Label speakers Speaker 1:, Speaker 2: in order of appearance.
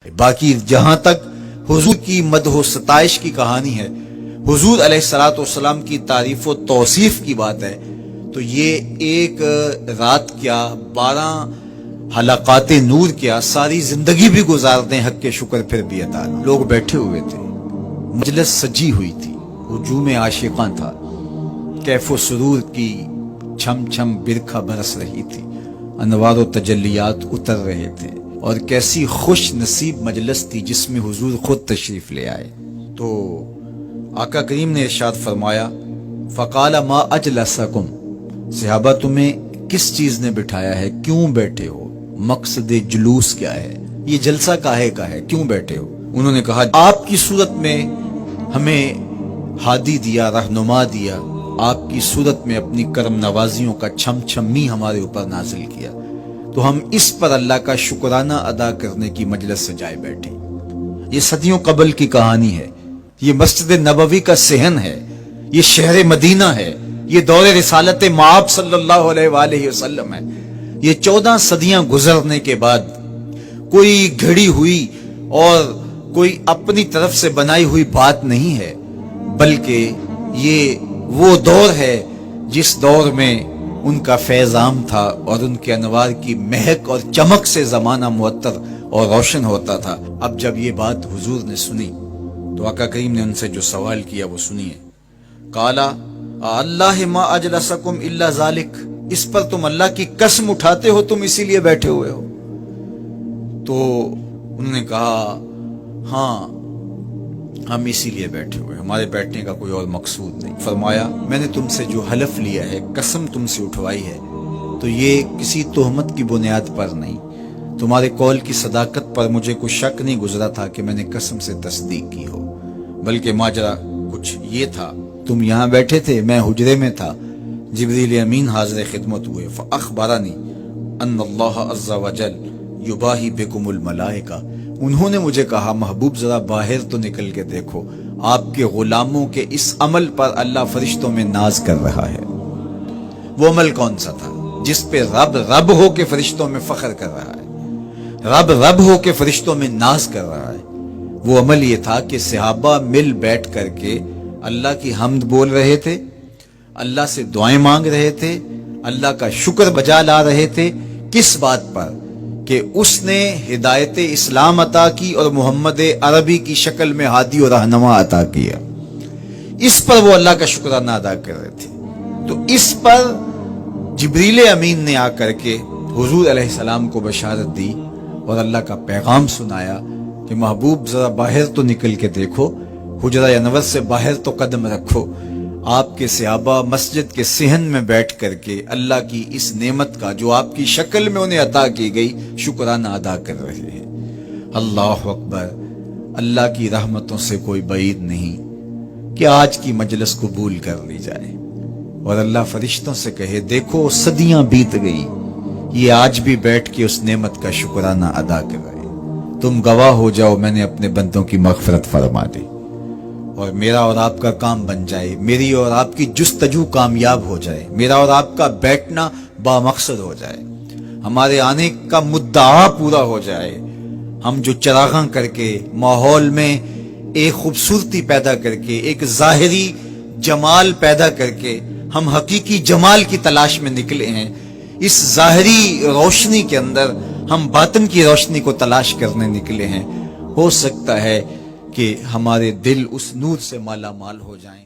Speaker 1: باقی جہاں تک حضور کی مدح و ستائش کی کہانی ہے، حضور علیہ الصلوۃ والسلام کی تعریف و توصیف کی بات ہے، تو یہ ایک رات کیا 12 حلقات نور کیا ساری زندگی بھی گزار دیں حق کے شکر پھر بھی عطا نہ۔ لوگ بیٹھے ہوئے تھے، مجلس سجی ہوئی تھی، ہجوم عاشقاں تھا، کیف و سرور کی چھم چھم برکھا برس رہی تھی، انوار و تجلیات اتر رہے تھے، اور کیسی خوش نصیب مجلس تھی جس میں حضور خود تشریف لے آئے۔ تو آقا کریم نے ارشاد فرمایا، فقال ما اجلسکم، صحابہ تمہیں کس چیز نے بٹھایا ہے، کیوں بیٹھے ہو، مقصد جلوس کیا ہے، یہ جلسہ کاہے کا ہے، کیوں بیٹھے ہو؟ انہوں نے کہا آپ کی صورت میں ہمیں ہادی دیا، رہنما دیا، آپ کی صورت میں اپنی کرم نوازیوں کا چھم چھمی ہمارے اوپر نازل کیا، تو ہم اس پر اللہ کا شکرانہ ادا کرنے کی مجلس سجائے بیٹھے۔ یہ صدیوں قبل کی کہانی ہے، یہ مسجد نبوی کا صحن ہے، یہ شہر مدینہ ہے، یہ دور رسالت مآب صلی اللہ علیہ وآلہ وسلم ہے۔ یہ 14 صدیاں گزرنے کے بعد کوئی گھڑی ہوئی اور کوئی اپنی طرف سے بنائی ہوئی بات نہیں ہے، بلکہ یہ وہ دور ہے جس دور میں ان کا فیض عام تھا اور ان کے انوار کی مہک اور چمک سے زمانہ معطر اور روشن ہوتا تھا۔ اب جب یہ بات حضور نے سنی تو آقا کریم نے ان سے جو سوال کیا وہ سنیے۔ قالا اللہ ما اجلسکم الا ذالک، اس پر تم اللہ کی قسم اٹھاتے ہو تم اسی لیے بیٹھے ہوئے ہو؟ تو انہوں نے کہا ہاں ہم اسی لیے بیٹھے ہوئے، ہمارے بیٹھنے کا کوئی اور مقصود نہیں۔ فرمایا میں نے تم سے جو حلف لیا ہے، قسم تم سے اٹھوائی ہے، تو یہ کسی تہمت کی بنیاد پر نہیں، تمہارے قول کی صداقت پر مجھے کوئی شک نہیں گزرا تھا کہ میں نے قسم سے تصدیق کی ہو، بلکہ ماجرا کچھ یہ تھا، تم یہاں بیٹھے تھے، میں حجرے میں تھا، جبریل امین حاضر خدمت ہوئے، فاخبرنی ان اللہ عز وجل یباہی بکم الملائکہ، انہوں نے مجھے کہا محبوب ذرا باہر تو نکل کے دیکھو، آپ کے غلاموں کے اس عمل پر اللہ فرشتوں میں ناز کر رہا ہے۔ وہ عمل کون سا تھا جس پہ رب رب ہو کے فرشتوں میں فخر کر رہا ہے، رب رب ہو کے فرشتوں میں ناز کر رہا ہے؟ وہ عمل یہ تھا کہ صحابہ مل بیٹھ کر کے اللہ کی حمد بول رہے تھے، اللہ سے دعائیں مانگ رہے تھے، اللہ کا شکر بجا لا رہے تھے، کس بات پر؟ کہ اس نے ہدایت اسلام عطا کی اور محمد عربی کی شکل میں ہادی اور رہنما عطا کیا، اس پر وہ اللہ کا شکرانہ ادا کر رہے تھے۔ تو اس پر جبریل امین نے آ کر کے حضور علیہ السلام کو بشارت دی اور اللہ کا پیغام سنایا کہ محبوب ذرا باہر تو نکل کے دیکھو، حجرہ انور سے باہر تو قدم رکھو، آپ کے صحابہ مسجد کے صحن میں بیٹھ کر کے اللہ کی اس نعمت کا جو آپ کی شکل میں انہیں عطا کی گئی شکرانہ ادا کر رہے ہیں۔ اللہ اکبر، اللہ کی رحمتوں سے کوئی بعید نہیں کہ آج کی مجلس قبول کر لی جائے اور اللہ فرشتوں سے کہے دیکھو صدیاں بیت گئی، یہ آج بھی بیٹھ کے اس نعمت کا شکرانہ ادا کر رہے، تم گواہ ہو جاؤ میں نے اپنے بندوں کی مغفرت فرما دی، اور میرا اور آپ کا کام بن جائے، میری اور آپ کی جستجو کامیاب ہو جائے، میرا اور آپ کا بیٹھنا بامقصد ہو جائے، ہمارے آنے کا مدعا پورا ہو جائے، ہم جو چراغاں کر کے ماحول میں ایک خوبصورتی پیدا کر کے، ایک ظاہری جمال پیدا کر کے ہم حقیقی جمال کی تلاش میں نکلے ہیں، اس ظاہری روشنی کے اندر ہم باطن کی روشنی کو تلاش کرنے نکلے ہیں، ہو سکتا ہے کہ ہمارے دل اس نور سے مالا مال ہو جائیں۔